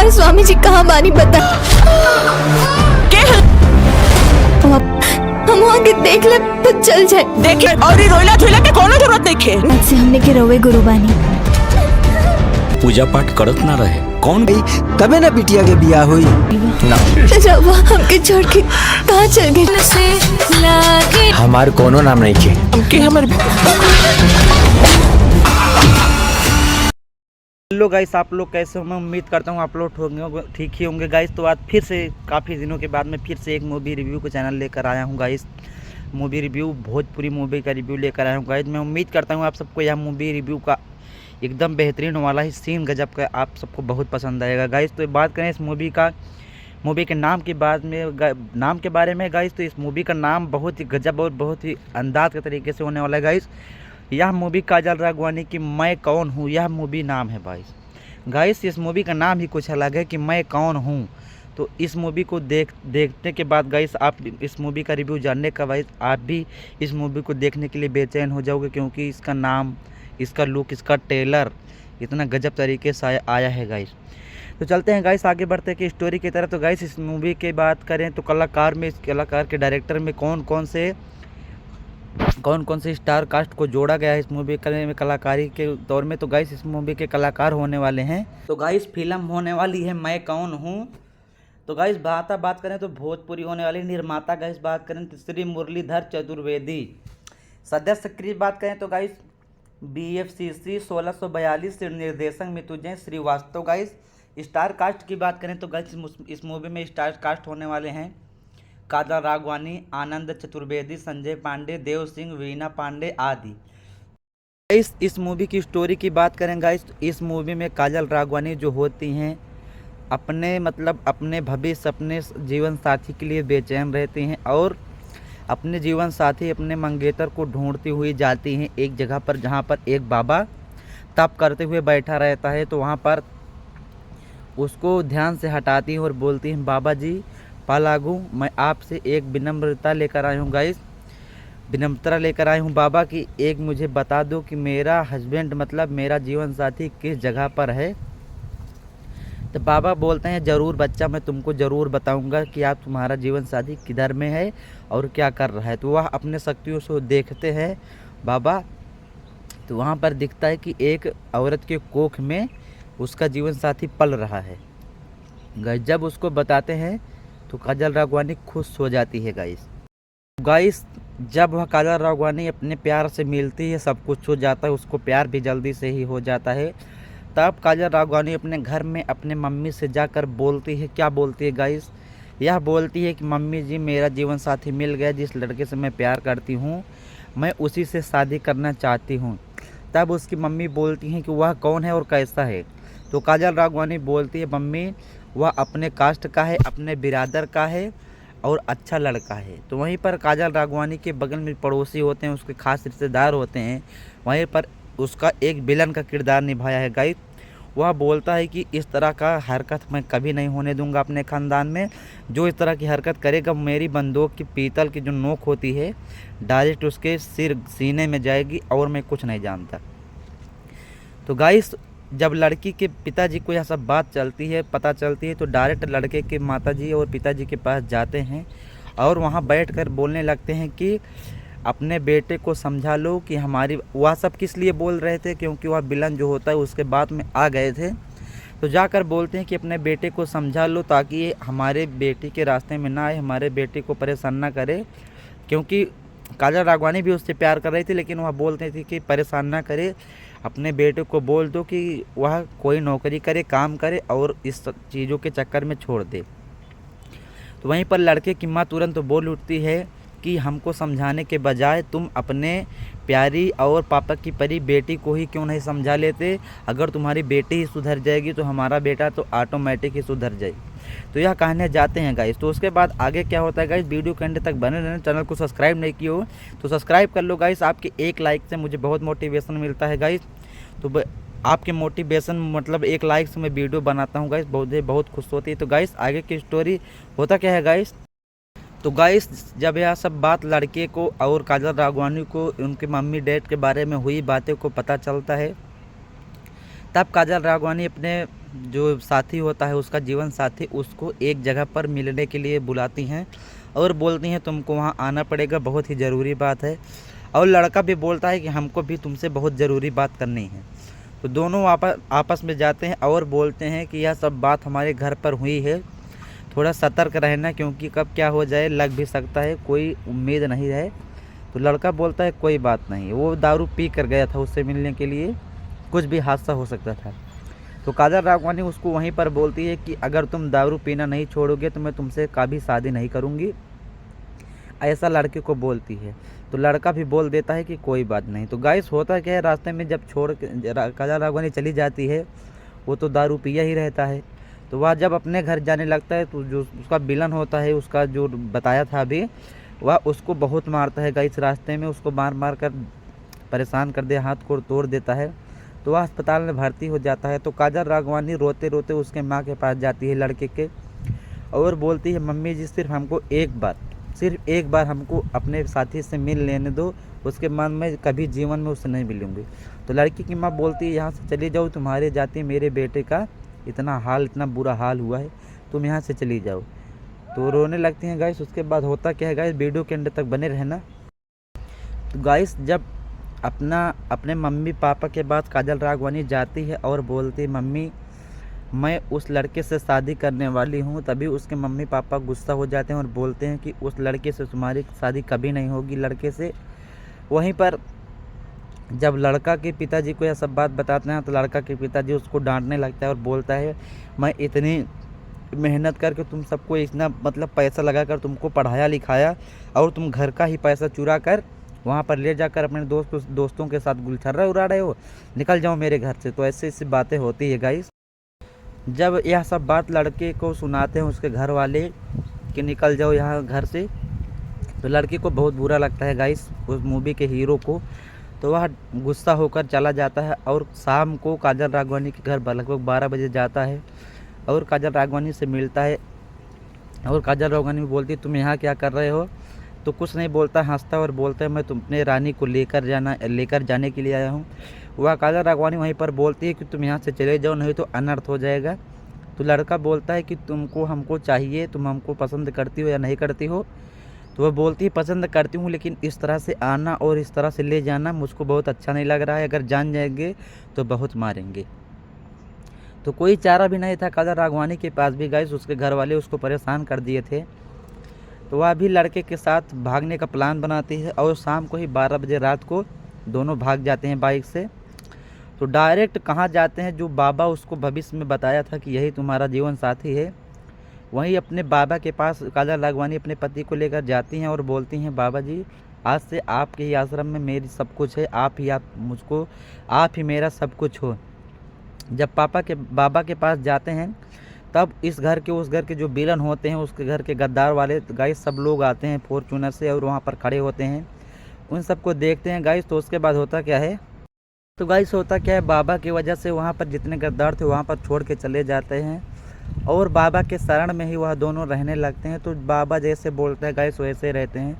हमारे स्वामी जी कहाँ बानी बता। हम वहाँ के देख ले तो चल जाए। देख ले और रोइला धोइला के कोनो जरूरत नहीं खे। आज से हमने के रवे गुरु बानी। पूजा पाठ करत ना रहे कौन गई तबे ना बिटिया के बियाह हुई ना। रवा हमके छोड़ के कहाँ चल गए। हमार कोनो नाम नहीं खे। हमके हमर हेलो गाइस, आप लोग कैसे हो? मैं उम्मीद करता हूँ आप लोग ठीक ही होंगे गाइस। तो आज फिर से काफ़ी दिनों के बाद मैं फिर से एक मूवी रिव्यू का चैनल लेकर आया हूँ guys. Movie review, Bhojpuri movie का रिव्यू लेकर आया हूँ गाइस। मैं उम्मीद करता हूँ आप सबको यह मूवी रिव्यू का एकदम बेहतरीन वाला ही सीन गजब का आप सबको बहुत पसंद आएगा गाइस। तो बात करें इस मूवी के नाम के बारे में गाइस, तो इस मूवी का नाम बहुत ही गजब और बहुत ही अंदाज के तरीके से होने वाला है गाइस। यह मूवी काजल राघवानी की मैं कौन हूँ, यह मूवी नाम है गाइस। इस मूवी का नाम ही कुछ अलग है कि मैं कौन हूँ। तो इस मूवी को देखने के बाद गाइस, आप इस मूवी का रिव्यू जानने का गाइस, आप भी इस मूवी को देखने के लिए बेचैन हो जाओगे, क्योंकि इसका नाम, इसका लुक, इसका ट्रेलर इतना गजब तरीके से आया है गाइस। तो चलते हैं गाइस, आगे बढ़ते हैं कि स्टोरी की तरफ। तो गाइस, इस मूवी की बात करें तो इस कलाकार के डायरेक्टर में कौन कौन से स्टार कास्ट को जोड़ा गया है इस मूवी में कलाकारी के दौर में। तो गाइस, इस मूवी के कलाकार होने वाले हैं। तो गाइस, फिल्म होने वाली है मैं कौन हूँ। तो गाइस, बात करें तो भोजपुरी होने वाली। निर्माता गाइस बात करें तो श्री मुरलीधर चतुर्वेदी। सदस्य की बात करें तो गाइस BFCC 1642 से निर्देशक Mrityunjay Srivastava. Guys, star cast की बात करें तो गाइस, इस मूवी में स्टार कास्ट होने वाले हैं काजल राघवानी, आनंद चतुर्वेदी, संजय पांडे, देव सिंह, वीना पांडे आदि। इस मूवी की स्टोरी की बात करें गाइस, इस मूवी में काजल राघवानी जो होती हैं अपने भविष्य, अपने जीवन साथी के लिए बेचैन रहती हैं और अपने जीवन साथी, अपने मंगेतर को ढूंढती हुई जाती हैं एक जगह पर, जहां पर एक बाबा तप करते हुए बैठा रहता है। तो वहां पर उसको ध्यान से हटाती हैं और बोलती हैं, बाबा जी पालागू, मैं आपसे एक विनम्रता लेकर आई हूँ गाइस। विनम्रता लेकर आई हूँ बाबा कि एक मुझे बता दो कि मेरा हस्बैंड मेरा जीवन साथी किस जगह पर है। तो बाबा बोलते हैं, ज़रूर बच्चा, मैं तुमको ज़रूर बताऊंगा कि तुम्हारा जीवन साथी किधर में है और क्या कर रहा है। तो वह अपने शक्तियों से देखते हैं बाबा। तो वहाँ पर दिखता है कि एक औरत के कोख में उसका जीवन साथी पल रहा है गाइस। जब उसको बताते हैं तो काजल राघवानी खुश हो जाती है गाइस। जब वह काजल राघवानी अपने प्यार से मिलती है, सब कुछ हो जाता है, उसको प्यार भी जल्दी से ही हो जाता है। तब काजल राघवानी अपने घर में अपने मम्मी से जाकर बोलती है, क्या बोलती है गाइस, यह बोलती है कि मम्मी जी, मेरा जीवन साथी मिल गया, जिस लड़के से मैं प्यार करती हूँ मैं उसी से शादी करना चाहती हूँ। तब उसकी मम्मी बोलती हैं कि वह कौन है और कैसा है। तो काजल राघवानी बोलती है, मम्मी वह अपने कास्ट का है, अपने बिरादर का है और अच्छा लड़का है। तो वहीं पर काजल राघवानी के बगल में पड़ोसी होते हैं, उसके खास रिश्तेदार होते हैं, वहीं पर उसका एक विलन का किरदार निभाया है गाइस। वह बोलता है कि इस तरह का हरकत मैं कभी नहीं होने दूंगा अपने ख़ानदान में। जो इस तरह की हरकत करेगा, मेरी बंदूक की पीतल की जो नोक होती है डायरेक्ट उसके सीने में जाएगी और मैं कुछ नहीं जानता। तो गाइस, जब लड़की के पिताजी को यह सब बात पता चलती है तो डायरेक्ट लड़के के माताजी और पिताजी के पास जाते हैं और वहां बैठकर बोलने लगते हैं कि अपने बेटे को समझा लो कि वह सब किस लिए बोल रहे थे, क्योंकि वह विलन जो होता है उसके बाद में आ गए थे। तो जाकर बोलते हैं कि अपने बेटे को समझा लो ताकि ये हमारे बेटी के रास्ते में ना आए, हमारे बेटे को परेशान ना करे। क्योंकि काजल राघवानी भी उससे प्यार कर रही थी, लेकिन वह बोलते थे कि परेशान ना करे, अपने बेटे को बोल दो कि वह कोई नौकरी करे, काम करे और इस चीज़ों के चक्कर में छोड़ दे। तो वहीं पर लड़के की माँ तुरंत बोल उठती है कि हमको समझाने के बजाय तुम अपने प्यारी और पापा की परी बेटी को ही क्यों नहीं समझा लेते। अगर तुम्हारी बेटी ही सुधर जाएगी तो हमारा बेटा तो ऑटोमेटिक ही सुधर जाएगी। तो यह कहने जाते हैं गाइस। तो उसके बाद आगे क्या होता है गाइस, वीडियो के एंड तक बने रहना। चैनल को सब्सक्राइब नहीं किए हो तो सब्सक्राइब कर लो गाइस। आपके एक लाइक से मुझे बहुत मोटिवेशन मिलता है गाइस। तो आपके मोटिवेशन एक लाइक से मैं वीडियो बनाता हूँ गाइस, बहुत खुश होती है। तो गाइस, आगे की स्टोरी होता क्या है गाइस। तो गाइस, जब यह सब बात लड़के को और काजल राघवानी को उनके मम्मी डैड के बारे में हुई बातें को पता चलता है, तब काजल राघवानी अपने जो साथी होता है उसका जीवन साथी उसको एक जगह पर मिलने के लिए बुलाती हैं और बोलती हैं तुमको वहाँ आना पड़ेगा, बहुत ही ज़रूरी बात है। और लड़का भी बोलता है कि हमको भी तुमसे बहुत ज़रूरी बात करनी है। तो दोनों आपस में जाते हैं और बोलते हैं कि यह सब बात हमारे घर पर हुई है, थोड़ा सतर्क रहना क्योंकि कब क्या हो जाए लग भी सकता है, कोई उम्मीद नहीं है। तो लड़का बोलता है कोई बात नहीं, वो दारू पी कर गया था उससे मिलने के लिए, कुछ भी हादसा हो सकता था। तो काजल राघवानी उसको वहीं पर बोलती है कि अगर तुम दारू पीना नहीं छोड़ोगे तो मैं तुमसे कभी शादी नहीं करूँगी, ऐसा लड़के को बोलती है। तो लड़का भी बोल देता है कि कोई बात नहीं। तो गाइस होता क्या है, रास्ते में जब छोड़ के काजल राघवानी चली जाती है वो तो दारू पिया ही रहता है। तो वह जब अपने घर जाने लगता है तो जो उसका विलन होता है, उसका जो बताया था अभी, वह उसको बहुत मारता है गाइस। रास्ते में उसको मार मार कर परेशान कर दे, हाथ को तोड़ देता है। तो वह अस्पताल में भर्ती हो जाता है। तो काजल राघवानी रोते रोते उसके माँ के पास जाती है लड़के के और बोलती है मम्मी जी सिर्फ एक बार हमको अपने साथी से मिल लेने दो, उसके मन में कभी जीवन में उससे नहीं मिलूँगी। तो लड़की की माँ बोलती है यहाँ से चली जाओ, तुम्हारे जाते मेरे बेटे का इतना बुरा हाल हुआ है, तुम यहाँ से चली जाओ। तो रोने लगती हैं गाइस। उसके बाद होता क्या है गाइस, वीडियो के एंड तक बने रहना। तो गाइस जब अपने मम्मी पापा के बाद काजल राघवानी जाती है और बोलती मम्मी मैं उस लड़के से शादी करने वाली हूँ, तभी उसके मम्मी पापा गुस्सा हो जाते हैं और बोलते हैं कि उस लड़के से तुम्हारी शादी कभी नहीं होगी, लड़के से। वहीं पर जब लड़का के पिताजी को यह सब बात बताते हैं तो लड़का के पिताजी उसको डांटने लगता है और बोलता है मैं इतनी मेहनत करके तुम सबको इतना मतलब पैसा लगा कर तुमको पढ़ाया लिखाया और तुम घर का ही पैसा चुरा कर वहाँ पर ले जाकर अपने दोस्तों के साथ गुलछर्रा उड़ा रहे हो, निकल जाओ मेरे घर से। तो ऐसी बातें होती है गाइस। जब यह सब बात लड़के को सुनाते हैं उसके घर वाले कि निकल जाओ यहाँ घर से, तो लड़के को बहुत बुरा लगता है गाइस, उस मूवी के हीरो को। तो वह गुस्सा होकर चला जाता है और शाम को काजल राघवानी के घर लगभग 12 बजे जाता है और काजल राघवानी से मिलता है। और काजल राघवानी बोलती तुम यहाँ क्या कर रहे हो? तो कुछ नहीं बोलता, हंसता और बोलता है मैं तुमने रानी को लेकर जाने के लिए आया हूँ। वह काजल राघवानी वहीं पर बोलती है कि तुम यहाँ से चले जाओ नहीं तो अनर्थ हो जाएगा। तो लड़का बोलता है कि तुमको हमको चाहिए, तुम हमको पसंद करती हो या नहीं करती हो? तो वह बोलती है पसंद करती हूँ, लेकिन इस तरह से आना और इस तरह से ले जाना मुझको बहुत अच्छा नहीं लग रहा है, अगर जान जाएंगे तो बहुत मारेंगे। तो कोई चारा भी नहीं था काजल राघवानी के पास भी गाइस, उसके घर वाले उसको परेशान कर दिए थे। तो वह भी लड़के के साथ भागने का प्लान बनाती है और शाम को ही 12 बजे रात को दोनों भाग जाते हैं बाइक से। तो डायरेक्ट कहाँ जाते हैं, जो बाबा उसको भविष्य में बताया था कि यही तुम्हारा जीवन साथी है, वहीं अपने बाबा के पास काजल राघवानी अपने पति को लेकर जाती हैं और बोलती हैं बाबा जी आज से आपके ही आश्रम में मेरी सब कुछ है, आप ही मेरा सब कुछ हो। जब बाबा के पास जाते हैं तब इस घर के उस घर के जो विलन होते हैं, उसके घर के गद्दार वाले गाइस सब लोग आते हैं फॉर्च्यूनर से और वहाँ पर खड़े होते हैं, उन सबको देखते हैं गाइस। तो उसके बाद होता क्या है, बाबा की वजह से वहाँ पर जितने गद्दार थे वहाँ पर छोड़ के चले जाते हैं और बाबा के शरण में ही वह दोनों रहने लगते हैं। तो बाबा जैसे बोलते हैं गाइस वैसे रहते हैं।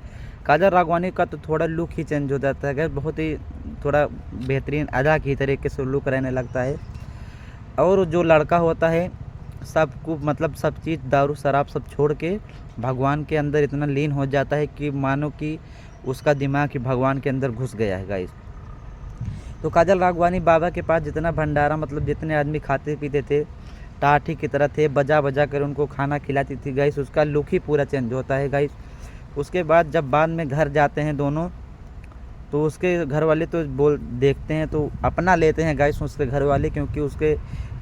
काजल राघवानी का तो थोड़ा लुक ही चेंज हो जाता है गाइस, बहुत ही थोड़ा बेहतरीन अदा की तरीके से लुक रहने लगता है। और जो लड़का होता है सबको मतलब सब चीज़ दारू शराब सब छोड़ के भगवान के अंदर इतना लीन हो जाता है कि मानो कि उसका दिमाग ही भगवान के अंदर घुस गया है गाइस। तो काजल राघवानी बाबा के पास जितना भंडारा मतलब जितने आदमी खाते पीते थे टाठी की तरह थे, बजा बजा कर उनको खाना खिलाती थी गाइस, उसका लुक ही पूरा चेंज होता है गाइस। उसके बाद जब बाद में घर जाते हैं दोनों, तो उसके घर वाले तो देखते हैं तो अपना लेते हैं गाइस उसके घर वाले, क्योंकि उसके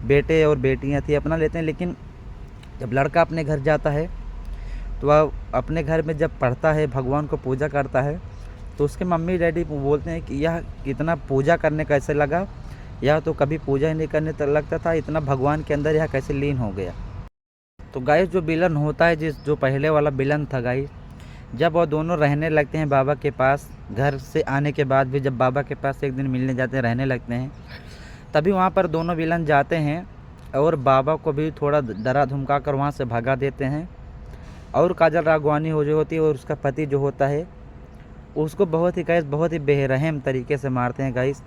बेटे और बेटियां थी अपना लेते हैं। लेकिन जब लड़का अपने घर जाता है तो वह अपने घर में जब पढ़ता है, भगवान को पूजा करता है, तो उसके मम्मी डैडी बोलते हैं कि यह कितना पूजा करने कैसे लगा, यह तो कभी पूजा ही नहीं करने तक लगता था, इतना भगवान के अंदर यह कैसे लीन हो गया। तो गाइस जो विलन होता है, जो पहले वाला विलन था गाइस, जब वो दोनों रहने लगते हैं बाबा के पास, घर से आने के बाद भी जब बाबा के पास एक दिन मिलने जाते हैं, रहने लगते हैं, तभी वहाँ पर दोनों विलन जाते हैं और बाबा को भी थोड़ा डरा धमका कर वहाँ से भगा देते हैं। और काजल राघवानी जो होती है और उसका पति जो होता है उसको बहुत ही बेरहम तरीके से मारते हैं गाइस।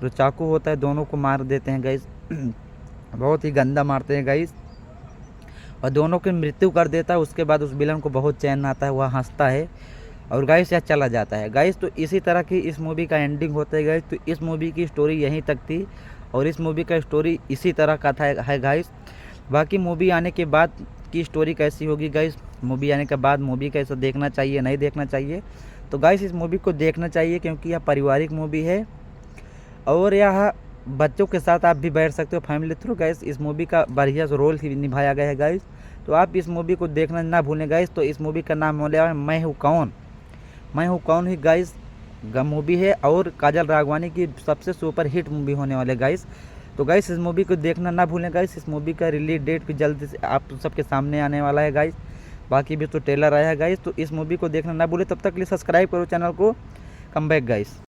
जो चाकू होता है दोनों को मार देते हैं गाइस। बहुत ही गंदा मारते हैं गाइस, और दोनों की मृत्यु कर देता है। उसके बाद उस विलन को बहुत चैन आता है, वह हंसता है और गाइस यह चला जाता है गाइस। तो इसी तरह की इस मूवी का एंडिंग होता है गाइस। तो इस मूवी की स्टोरी यहीं तक थी और इस मूवी का स्टोरी इसी तरह का था है गाइस। बाकी मूवी आने के बाद की स्टोरी कैसी होगी गाइस, मूवी आने के बाद मूवी कैसा देखना चाहिए नहीं देखना चाहिए, तो गाइस इस मूवी को देखना चाहिए क्योंकि यह पारिवारिक मूवी है और यह बच्चों के साथ आप भी बैठ सकते हो फैमिली थ्रू गाइस। इस मूवी का बढ़िया रोल ही निभाया गया है गाइस, तो आप इस मूवी को देखना ना भूलें गाइस। तो इस मूवी का नाम होने वाला है मैं हूँ कौन। मैं हूँ कौन ही गाइस मूवी है और काजल राघवानी की सबसे सुपर हिट मूवी होने वाले गाइस। तो गाइस इस मूवी को देखना ना भूलें गाइस। इस मूवी का रिलीज डेट भी जल्दी से आप सबके सामने आने वाला है गाइस। बाकी भी तो ट्रेलर आया है गाइस, तो इस मूवी को देखना ना भूलें। तब तक के लिए सब्सक्राइब करो चैनल को। Come back guys.